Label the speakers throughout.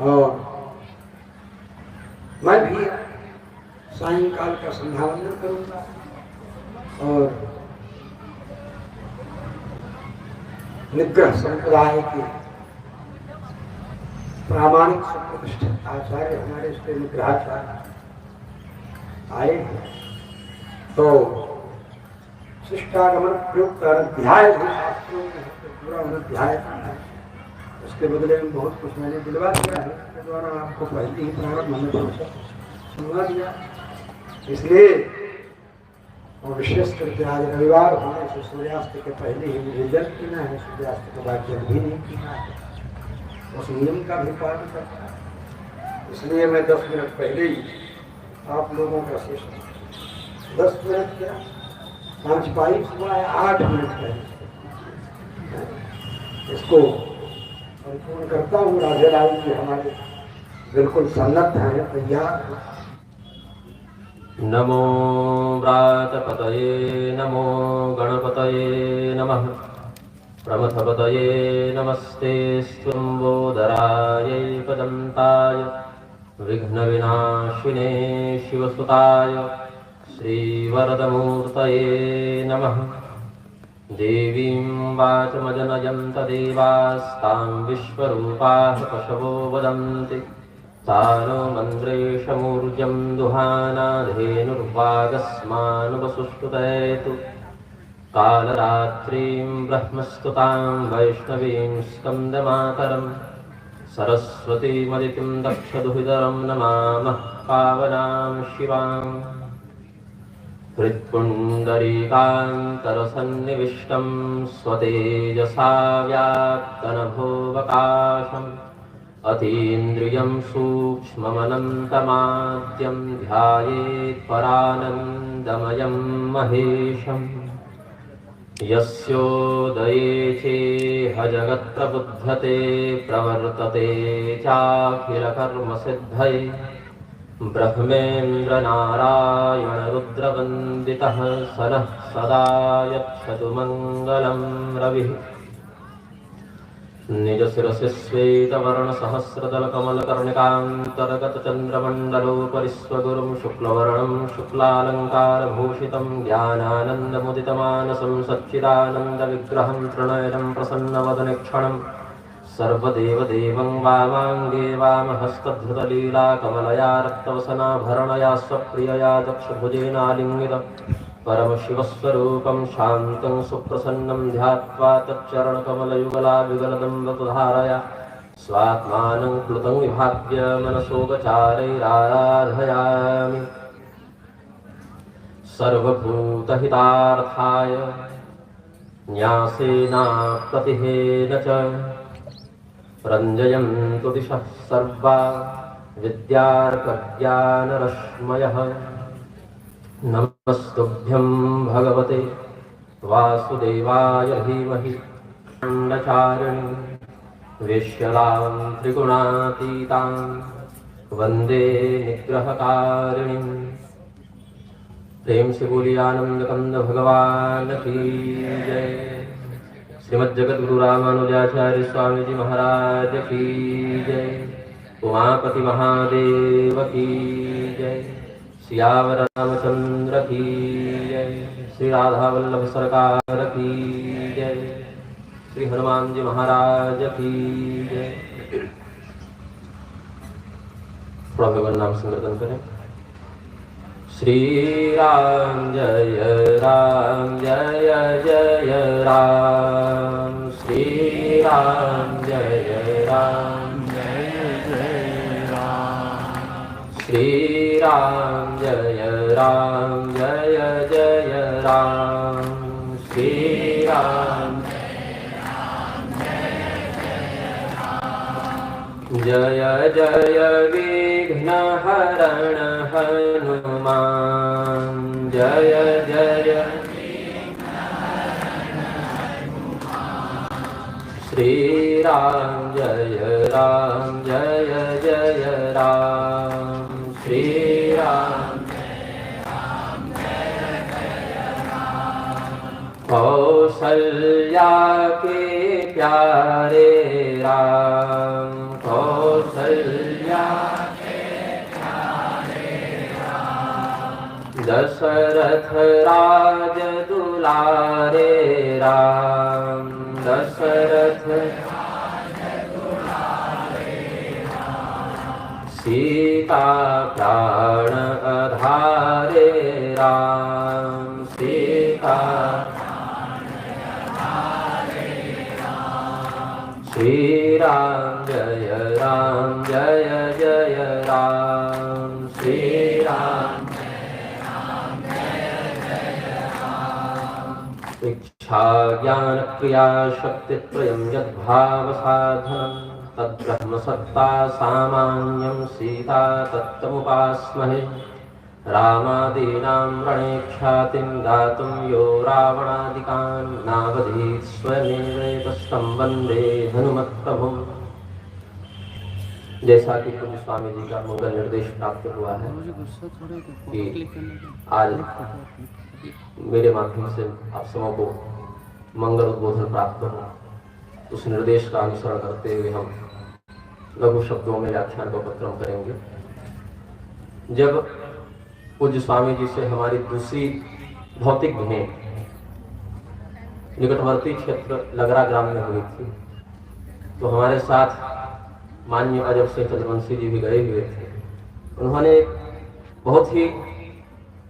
Speaker 1: और मैं भी सायंकाल का संध्या वंदन करूंगा और निग्रह संप्रदाय के प्रामाणिक सुप्रतिष्ठित आचार्य हमारे इसके निग्रहाचार्य आए हैं, तो शिष्टागमन प्रयुक्त अध्याय भी शास्त्रों में पूरा अध्याय है। उसके बदले में बहुत कुछ मैंने दिलवा दिया है, उसके द्वारा आपको पहले ही प्रारंभ हमने सुनवा दिया। इसलिए और विशेष करके आज रविवार होने से सूर्यास्त के पहले ही मुझे जल पीना है, सूर्यास्त के बाद जल भी नहीं पीना है, उस नियम का भी पालन करता है। इसलिए मैं 10 मिनट पहले ही आप लोगों का सेशन 10 मिनट क्या 5 पाई सुबह 8 मिनट पहले इसको संपूर्ण करता हूँ। राधे लाल जी हमारे बिल्कुल सन्नद्ध हैं, तैयार हैं।
Speaker 2: नमो व्रातपतये नमो गणपतये नमः प्रमथपतये नमस्ते स्वम्बोदरायै पदन्ताय विघ्नविनाशिने शिवसुताय श्रीवरदमूर्तये नमः। देवीं वाचमजनयन्त देवास्तां विश्वरूपाः पशवो वदन्ति तानो मन्द्रेशमूर्जं दुहानाधेनुर्वागस्मानुपसुष्टुतयतु कालरात्रिं ब्रह्मस्तुतां वैष्णवीं स्कन्दमातरं सरस्वतीमदितिं दक्षदुहितरं नमामः पावनां शिवां। हृत्पुण्डरीकान्तरसन्निविष्टं स्वतेजसा व्याप्तनभोवकाशम् अतीन्द्रियं सूक्ष्ममनन्तमाद्यं ध्यायेत् परानन्दमयं महेशम्। यस्योदये चेह जगत्प्रबुध्यते प्रवर्तते चाखिलकर्मसिद्धये ब्रह्मेन्द्रनारायणरुद्रवन्दितः स नः सदा यच्छतु मङ्गलं रविः। निजशिरसि श्वेतवर्णसहस्रदलकमलकर्णिकान्तर्गतचन्द्रमण्डलोपरि स्वगुरुं शुक्लवर्णं शुक्लालङ्कारभूषितं ज्ञानानन्दमुदितमानसं सच्चिदानन्दविग्रहं त्रिनयनं प्रसन्नवदनक्षणं सर्वदेवदेवं वामाङ्गे वामहस्तधृतलीलाकमलया रक्तवसनाभरणया स्वप्रियया दक्षभुजेनालिङ्गितम् परमशिवस्वरूपं शान्तं सुप्रसन्नं ध्यात्वा तच्चरणकमलयुगलायुगलदम्बतुधारया स्वात्मानं प्लुतं विभाव्य मनसोपचारैराराधयामि। सर्वभूतहितार्थाय न्यासेनाप्रतिहेन च रञ्जयन्तु दिशः सर्वा विद्यार्कज्ञानरश्मयः। नमस्तुभ्यं भगवते वासुदेवाय धीमहि खण्डचारिणीं वेश्यलां त्रिगुणातीतां वन्दे निग्रहकारिणीं। प्रेम से बोलिए आनंद कंद भगवान की जय। श्रीमद्जगद्गुरु रामानुजाचार्य स्वामी जी महाराज की जय। उमापति महादेव की जय। सियावर रामचंद्र की जय। श्री राधा वल्लभ सरकार की जय। श्री हनुमान जी महाराज की जय। थोड़ा भगवान नाम संकीर्तन करें। श्री राम जय राम जय जय राम। श्री राम जय राम जय जय राम। श्री राम जय राम जय जय राम। श्री राम जय जय विघ्नहरण हनुमान जय जय। श्री राम जय राम जय जय राम। श्री राम कौसल्या के प्यारे राम। कौसल्या दशरथ राज दुलारे राम, दशरथ सीता प्राण आधारे राम, सीता श्री राम जय राम, श्री राम इच्छा ज्ञान क्रिया शक्ति त्रयं यद्भाव साधनं तद्ब्रह्म सत्ता सामान्यं सीता तत्तमुपास्महे। रामादीनां रणे ख्यातिं दातुं यो रावणादिकान् नावधीत् स्वयमेवैतस्तं वन्दे हनुमत्प्रभुम्। जैसा कि पूज्य स्वामी जी का मंगल निर्देश प्राप्त हुआ है कि आज मेरे माध्यम से आप सबों को मंगल उद्बोधन प्राप्त हो, उस निर्देश का अनुसरण करते हुए हम लघु शब्दों में व्याख्यान को उपक्रम करेंगे। जब पूज्य स्वामी जी से हमारी दूसरी भौतिक भेंट निकटवर्ती क्षेत्र लगरा ग्राम में हुई थी, तो हमारे साथ माननीय अजब सिंह चंद्रवंशी जी भी गए हुए थे। उन्होंने बहुत ही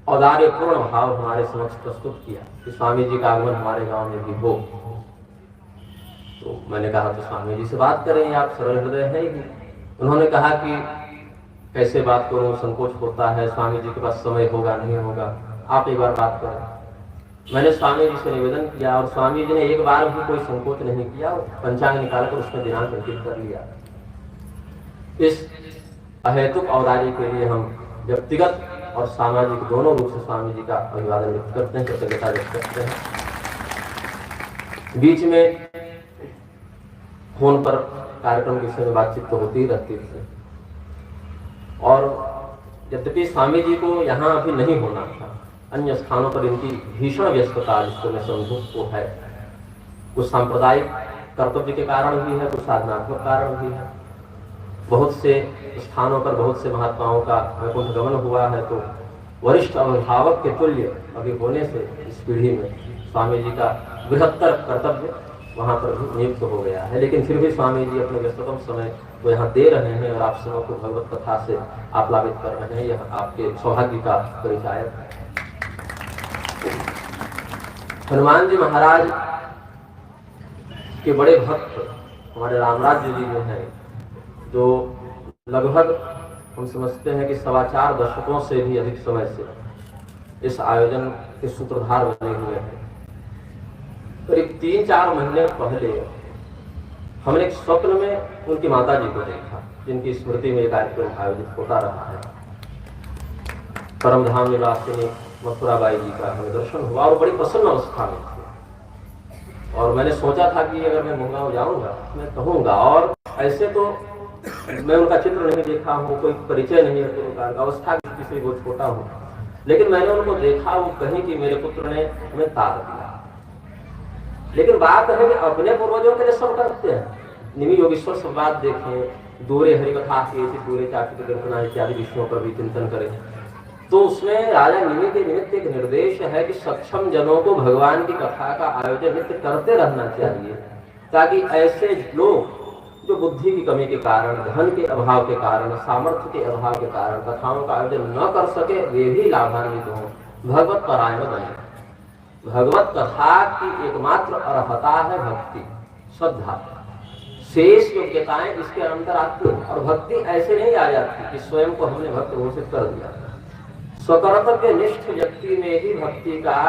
Speaker 2: औदार्यपूर्ण भाव हमारे समक्ष प्रस्तुत किया कि स्वामी जी का आगमन हमारे गांव में भी हो। तो मैंने कहा तो स्वामी जी से बात करें, आप सरल हृदय हैं ही। उन्होंने कहा कि कैसे बात करूं, संकोच होता है, स्वामी जी के पास समय होगा नहीं होगा, आप एक बार बात करें। मैंने स्वामी जी से निवेदन किया और स्वामी जी ने एक बार भी कोई संकोच नहीं किया, पंचांग निकालकर उसमें दिनांक अंकित कर लिया। इस अहेतुक औदार्य के लिए हम व्यक्तिगत और सामाजिक दोनों रूप से स्वामी जी का अभिवादन व्यक्त करते हैं, कृतज्ञता व्यक्त करते हैं। बीच में फोन पर कार्यक्रम के विषय में बातचीत तो होती ही रहती थी, और यद्यपि स्वामी जी को यहाँ अभी नहीं होना था, अन्य स्थानों पर इनकी भीषण व्यस्तता जिसको मैं समझूं वो है, कुछ सांप्रदायिक कर्तव्य के कारण भी है, कुछ साधनात्मक कारण भी है। बहुत से स्थानों पर बहुत से महात्माओं का वैकुंठ गमन हुआ है, तो वरिष्ठ अभिभावक के तुल्य अभी होने से इस पीढ़ी में स्वामी जी का बृहत्तर कर्तव्य वहाँ पर भी नियुक्त हो गया है। लेकिन फिर भी स्वामी जी अपने व्यस्ततम समय को यहाँ दे रहे हैं और आप सबों को भगवत कथा से आप्लावित कर रहे हैं, यह आपके सौभाग्य का परिचायक है। हनुमान जी महाराज के बड़े भक्त हमारे रामराज जी जो हैं, जो लगभग हम समझते हैं कि 4.25 दशकों से भी अधिक समय से इस आयोजन के सूत्रधार बने हुए हैं। करीब 3-4 महीने पहले हमने एक स्वप्न में उनकी माता जी को देखा, जिनकी स्मृति में कार्यक्रम आयोजित होता रहा है। परमधाम निवासिनी मथुराबाई जी का हमें दर्शन हुआ और बड़ी प्रसन्न अवस्था में थे। और मैंने सोचा था कि अगर मैं मुंगांव जाऊंगा मैं कहूंगा, और ऐसे तो मैं उनका चित्र नहीं देखा हूँ, कोई परिचय नहीं है उनका, अवस्था किसी वो छोटा हूँ, लेकिन मैंने उनको देखा, वो कहीं कि मेरे पुत्र ने हमें तार दिया। लेकिन बात है कि अपने पूर्वजों के लिए सब करते हैं। निमि योगेश्वर संवाद देखें, दूरे हरिकथा की, दूरे चाची की दर्शना इत्यादि विषयों पर भी चिंतन करें, तो उसमें राजा निमि के निमित्त एक निर्देश है कि सक्षम जनों को भगवान की कथा का आयोजन नित्य करते रहना चाहिए, ताकि ऐसे लोग जो बुद्धि की कमी के कारण, धन के अभाव के कारण, सामर्थ्य के अभाव के कारण कथाओं का आयोजन न कर सके, वे भी लाभान्वित हों, भगवत परायण बने। भगवत कथा की एकमात्र अर्हता है भक्ति, श्रद्धा, शेष योग्यताएं इसके अंदर आती हैं। और भक्ति ऐसे नहीं आ जाती कि स्वयं को हमने भक्त घोषित कर दिया। स्वकर्तव्य निष्ठ व्यक्ति में ही भक्ति का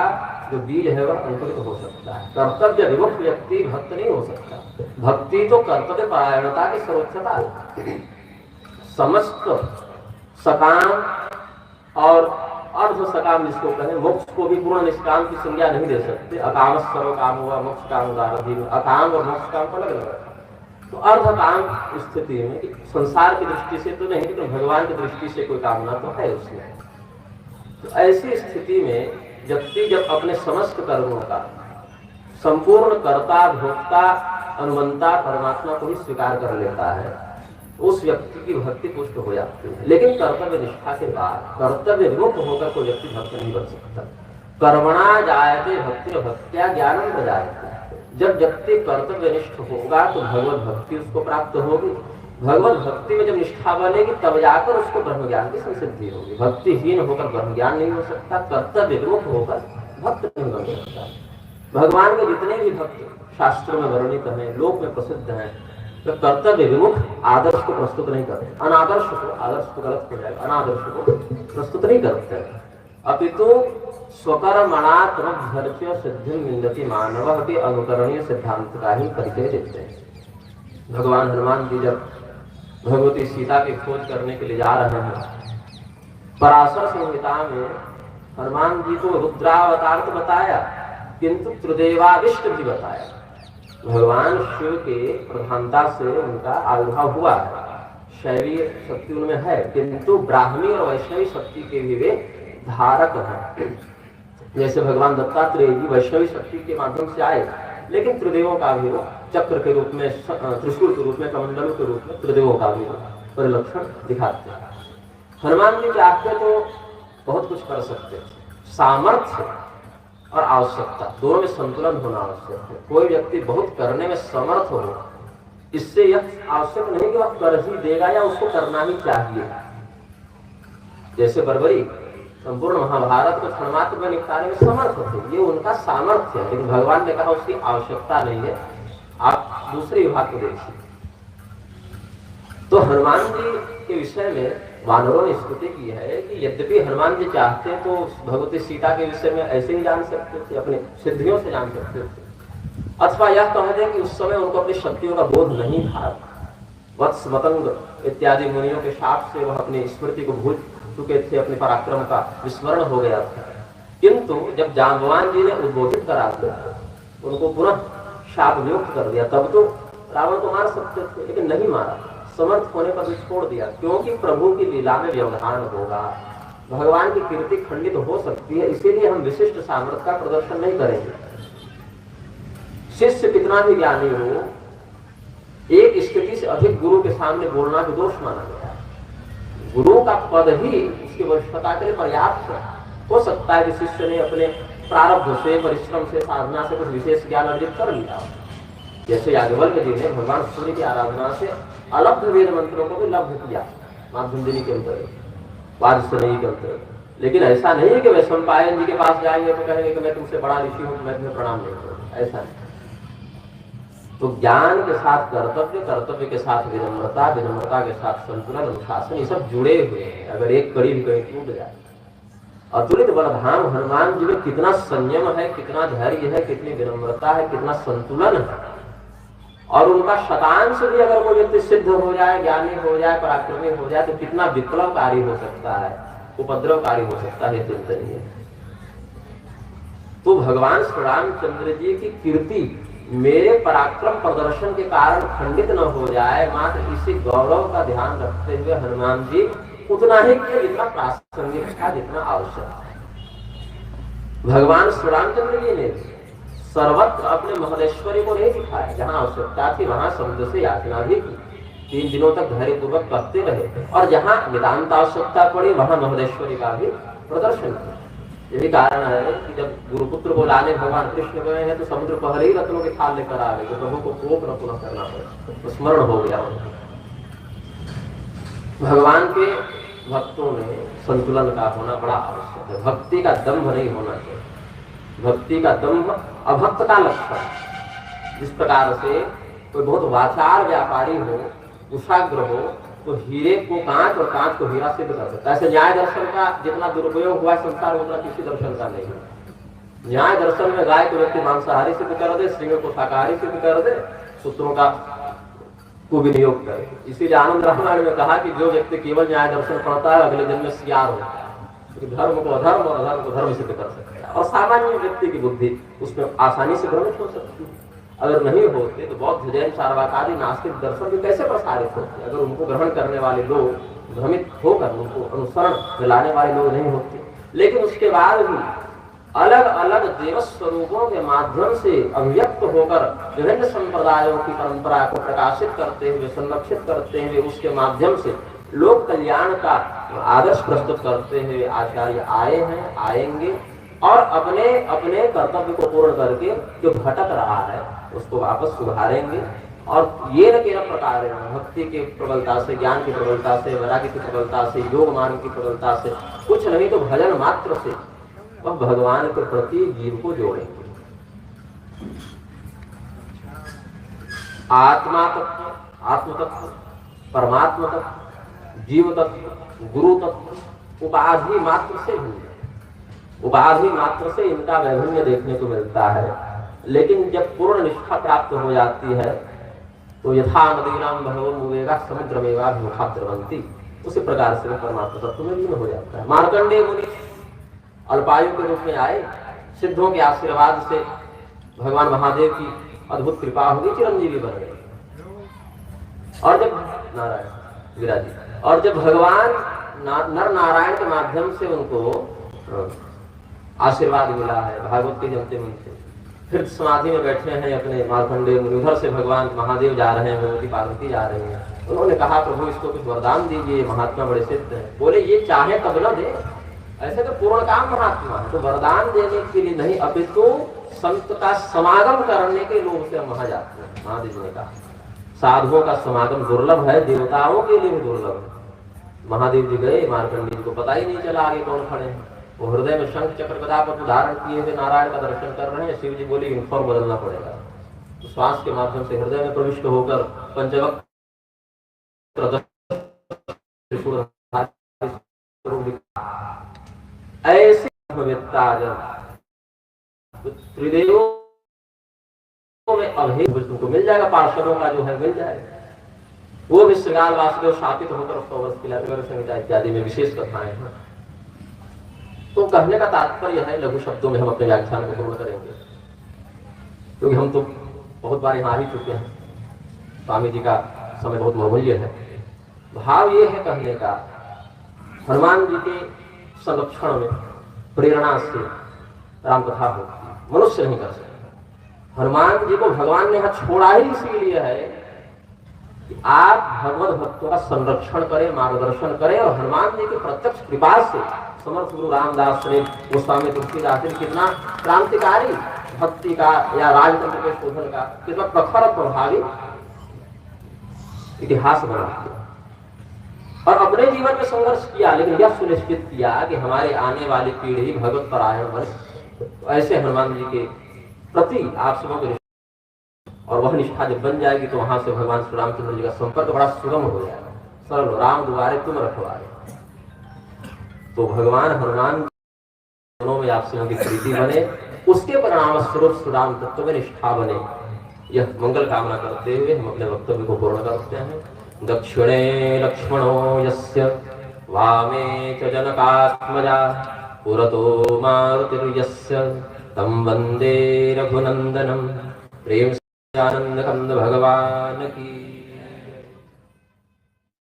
Speaker 2: जो बीज है वह अंकुरित हो सकता है। कर्तव्य विमुख व्यक्ति भक्त नहीं हो सकता। भक्ति तो कर्तव्य परायणता की सर्वोच्चता है। समस्त सकाम और अर्ध सकाम जिसको कहें, मोक्ष को भी पूर्ण निष्काम की संज्ञा नहीं दे सकते। अकाम सर्व काम हुआ, मोक्ष काम उदाहरण, अकाम और मोक्ष काम को अलग अलग। तो अर्ध काम स्थिति में संसार की दृष्टि से तो नहीं, लेकिन भगवान की दृष्टि से कोई कामना तो है उसमें। तो ऐसी स्थिति में व्यक्ति जब अपने समस्त कर्मों का संपूर्ण कर्ता, भोक्ता, अनुमंता परमात्मा को ही स्वीकार कर लेता है, उस व्यक्ति की भक्ति पुष्ट हो जाती है। लेकिन कर्तव्य निष्ठा के बाद कर्तव्य विमुक्त होकर कोई व्यक्ति भक्त नहीं बन सकता। कर्मणा जायते भक्ति भक्त्या ज्ञानम प्रजायते। जब व्यक्ति कर्तव्य निष्ठ होगा तो भगवत भक्ति उसको प्राप्त होगी। भगवत भक्ति में जब निष्ठा बनेगी तब जाकर उसको ब्रह्म ज्ञान की संसिद्धि होगी। भक्तिहीन होकर ब्रह्म ज्ञान नहीं हो सकता, कर्तव्य विमुक्त होकर भक्त नहीं बन सकता। भगवान के जितने भी भक्त शास्त्रों में वर्णित हैं, लोक में प्रसिद्ध हैं, तो कर्तव्य विमुख आदर्श को प्रस्तुत नहीं करते। अनादर्श को, आदर्श को गलत हो जाएगा, अनादर्श को प्रस्तुत नहीं करते, अपितु स्वकर्मणात्मभ्यर्च्य सिद्धि विन्दति मानव के अनुकरणीय सिद्धांत का ही परिचय देते हैं। भगवान हनुमान जी जब भगवती सीता की खोज करने के लिए जा रहे हैं, पराशर संहिता में हनुमान जी को रुद्रावतार तो बताया, किंतु त्रिदेवाविष्ट भी बताया। भगवान शिव के प्रधानता से उनका आविर्भाव हुआ है। शैवी शक्ति उनमें है, किंतु ब्राह्मी और वैष्णवी शक्ति के भी वे धारक हैं। जैसे भगवान दत्तात्रेय जी वैष्णवी शक्ति के माध्यम से आए, लेकिन त्रिदेवों का भी वो चक्र के रूप में, त्रिशूल के रूप में, कमंडलों के रूप में त्रिदेवों का भी परिलक्षण दिखाते हैं। हनुमान जी चाहते तो बहुत कुछ कर सकते थे। सामर्थ्य और आवश्यकता दोनों में संतुलन होना आवश्यक है। कोई व्यक्ति बहुत करने में समर्थ हो, इससे यह आवश्यक नहीं कि वह कर ही देगा या उसको करना ही चाहिए। जैसे बर्बरी संपूर्ण महाभारत को क्षणमात्र में निपटाने में समर्थ थे, ये उनका सामर्थ्य है, लेकिन भगवान ने कहा उसकी आवश्यकता नहीं है, आप दूसरे विभाग को देखिए। तो हनुमान जी के विषय में वानरों ने स्तुति की है कि यद्यपि हनुमान जी चाहते तो भगवती सीता के विषय में ऐसे ही जान सकते थे, अपने सिद्धियों से जान सकते थे, अथवा यह कह दें कि उस समय उनको अपनी शक्तियों का बोध नहीं था। वत्स मतंग इत्यादि मुनियों के शाप से वह अपनी स्मृति को भूल चुके थे, अपने पराक्रम का विस्मरण हो गया था। किंतु जब जाम्बवान जी ने उद्बोधित करा दिया, उनको पुनः शाप विमुक्त कर दिया, तब तो रावण को मार सकते थे, लेकिन नहीं मारा। समर्थ होने पर भी छोड़ दिया, क्योंकि प्रभु की लीला में व्यवधान होगा, भगवान की कीर्ति खंडित हो सकती है, इसीलिए हम विशिष्ट सामर्थ्य का प्रदर्शन नहीं करेंगे। शिष्य कितना भी ज्ञानी हो, एक स्थिति से अधिक गुरु के सामने बोलना भी दोष माना गया है। गुरु का पद ही उसकी वरिष्ठता के लिए पर्याप्त हो सकता है कि शिष्य ने अपने प्रारब्ध से, परिश्रम से, साधना से कुछ विशेष ज्ञान अर्जित कर लिया। जैसे याज्ञवल्क्य जी ने भगवान सूर्य की आराधना से अलब्ध वेद मंत्रों को भी लब्ध किया, माध्यम के अंतर्गत, वाजसनेयी के अंतर्गत। लेकिन ऐसा नहीं है कि वैशंपायन जी के पास जाएंगे तो कहेंगे कि मैं तुमसे बड़ा ऋषि हूं, मैं तुम्हें प्रणाम नहीं करूंगा, ऐसा नहीं। तो ज्ञान के साथ कर्तव्य, कर्तव्य के साथ विनम्रता, विनम्रता के साथ संतुलन, अनुशासन, ये सब जुड़े हुए हैं। अगर एक कड़ी भी कहीं टूट जाए, अतुलित बलधाम हनुमान जी में कितना संयम है, कितना धैर्य है, कितनी विनम्रता है, कितना संतुलन है। और उनका शतांश भी अगर कोई व्यक्ति सिद्ध हो जाए, ज्ञानी हो जाए, पराक्रमी हो जाए, तो कितना विप्लवकारी हो सकता है, उपद्रवकारी हो सकता है, चिंतनीय। तो भगवान श्री रामचंद्र जी की कीर्ति मेरे पराक्रम प्रदर्शन के कारण खंडित न हो जाए, मात्र इसी गौरव का ध्यान रखते हुए हनुमान जी उतना ही किया जितना प्रासंगिक था, जितना आवश्यक था। भगवान श्री रामचंद्र जी ने सर्वत्र अपने महदेश्वरी को नहीं दिखाया, जहां आवश्यकता थी वहां शब्द से याचना भी की, 3 दिनों तक धैर्यपूर्वक करते रहे, और जहां नितांत आवश्यकता पड़ी वहां महदेश्वरी का भी प्रदर्शन किया। यही कारण है कि जब गुरुपुत्र को लाने भगवान कृष्ण गए हैं तो समुद्र पहले ही रत्नों के थाल लेकर आ गए, तो प्रभु को कोप न पुनः करना पड़े, तो स्मरण हो गया। भगवान के भक्तों में संतुलन का होना बड़ा आवश्यक है। भक्ति का दंभ नहीं होना चाहिए। भक्ति का दंभ अभक्त का लक्षण। जिस प्रकार से कोई बहुत वाचार व्यापारी हो, कुशाग्र हो, तो हीरे को कांच और कांच को हीरा सिद्ध कर सकता है। ऐसे न्याय दर्शन का जितना दुरुपयोग हुआ संसार में उतना किसी दर्शन का नहीं है। न्याय दर्शन में गाय को व्यक्ति मांसाहारी सिद्ध कर दे, सिंह को शाकाहारी सिद्ध कर दे, सूत्रों का कुविनियोग करे। इसीलिए आनंद रामायण में कहा कि जो व्यक्ति केवल न्याय दर्शन पढ़ता है अगले जन्म में सियार होता है, क्योंकि धर्म को अधर्म और अधर्म को धर्म सिद्ध कर सकता है। और सामान्य व्यक्ति की बुद्धि उसमें आसानी से भ्रमित हो सकती है। अगर नहीं होते तो बौद्ध, जैन, चार्वाक आदि नास्तिक दर्शन भी कैसे प्रसारित होते? अगर उनको ग्रहण करने वाले लोग भ्रमित होकर उनको अनुसरण में लाने वाले लोग नहीं होते। लेकिन उसके बाद भी अलग अलग देव स्वरूपों के माध्यम से अभिव्यक्त होकर विभिन्न संप्रदायों की परंपरा को प्रकाशित करते हुए, संरक्षित करते हुए, उसके माध्यम से लोक कल्याण का आदर्श प्रस्तुत करते हुए आचार्य आए हैं, आएंगे और अपने अपने कर्तव्य को पूर्ण करके जो भटक रहा है उसको वापस सुधारेंगे। और ये न केवल प्रकार भक्ति के प्रबलता से, ज्ञान की प्रबलता से, वैराग्य की प्रबलता से, योग मार्ग की प्रबलता से, कुछ नहीं तो भजन मात्र से वह भगवान के प्रति जीव को जोड़ेंगे। आत्मा तत्व, आत्म तत्व, परमात्मा तत्व, जीव तत्व, गुरु तत्व उपाधि मात्र से भिन्न, उपाधि मात्र से इनका वैभिन्न देखने को मिलता है। लेकिन जब पूर्ण निष्ठा प्राप्त हो जाती है तो यथा नदीनां बहवोर्मुवेगा समुद्रमेवाभिमुखा द्रवन्ति, उसी प्रकार से परमात्मा तत्व में लीन हो जाता है। मार्कंडेय मुनि अल्पायु के रूप में आए, सिद्धों के आशीर्वाद से भगवान महादेव की अद्भुत कृपा होगी, चिरंजीवी बन गए। और जब नारायण विराजी, और जब भगवान नर नारायण के माध्यम से उनको आशीर्वाद मिला है, भागवत के जमते मन से, फिर समाधि में बैठे हैं अपने मार्कंडेय मुनि, उधर से भगवान महादेव जा रहे हैं, भगवती पार्वती जा रही हैं। उन्होंने कहा प्रभु इसको कुछ वरदान दीजिए, महात्मा बड़े सिद्ध हैं। बोले ये चाहे तब न दे, ऐसे तो पूर्ण काम महात्मा है, तो वरदान देने के लिए नहीं अपितु संत का समागम करने के लोग से हम वहां जाते हैं। महादेव ने कहा साधुओं का समागम दुर्लभ है, देवताओं के लिए भी दुर्लभ है। महादेव जी गए, मार्कंडेय जी को पता ही नहीं चला आगे कौन खड़े हैं। वो हृदय में शंख चक्र गदा पर धारण किए हुए नारायण का दर्शन कर रहे हैं। शिव जी बोले यूनिफॉर्म बदलना पड़ेगा। तो श्वास के माध्यम से हृदय में प्रविष्ट होकर पंचवक्त्र ऐसे त्रिदेवों में अभेद तुमको मिल जाएगा, पार्षदों का जो है मिल जाएगा। वो भी श्रृंगार वासुदेव शापित होकर संहिता इत्यादि में विशेष कथाएं हैं। तो कहने का तात्पर्य है, लघु शब्दों में हम अपने व्याख्यान को पूर्ण करेंगे, क्योंकि हम तो बहुत बार यहाँ आ ही चुके हैं। स्वामी जी का समय बहुत बहुमूल्य है। भाव ये है कहने का, हनुमान जी के संरक्षण में प्रेरणा से राम कथा होती है, मनुष्य नहीं कर सकते। हनुमान जी को भगवान ने यहाँ छोड़ा ही इसीलिए है कि आप भगवत भक्तों का संरक्षण करें, मार्गदर्शन करें। और हनुमान जी की प्रत्यक्ष कृपा से समर्थ गुरु रामदास ने, गोस्वामी तुलसीदास ने कितना क्रांतिकारी भक्ति का या राजतंत्र के शोधन का कितना प्रखर प्रभावी इतिहास बना दिया। और अपने जीवन में संघर्ष किया, लेकिन यह सुनिश्चित किया कि हमारे आने वाली पीढ़ी भगवत परायण बने। तो ऐसे हनुमान जी के प्रति आप सबों को, और वह निष्ठा जब बन जाएगी तो वहां से भगवान श्री रामचंद्र जी का संपर्क बड़ा सुगम हो जाएगा। सरल, राम दुआरे तुम रखवारे। तो भगवान हनुमान दोनों में आप सबों की प्रीति बने, उसके परिणाम स्वरूप श्री राम तत्व में निष्ठा बने, यह मंगल कामना करते हुए हम अपने वक्तव्य को पूर्ण करते हैं। दक्षिणे लक्ष्मणो यस्य वामे च जनकात्मजा पुरतो मारुतिर्यस्य तं वन्दे रघुनन्दनं। प्रेम से आनंद कंद भगवान की।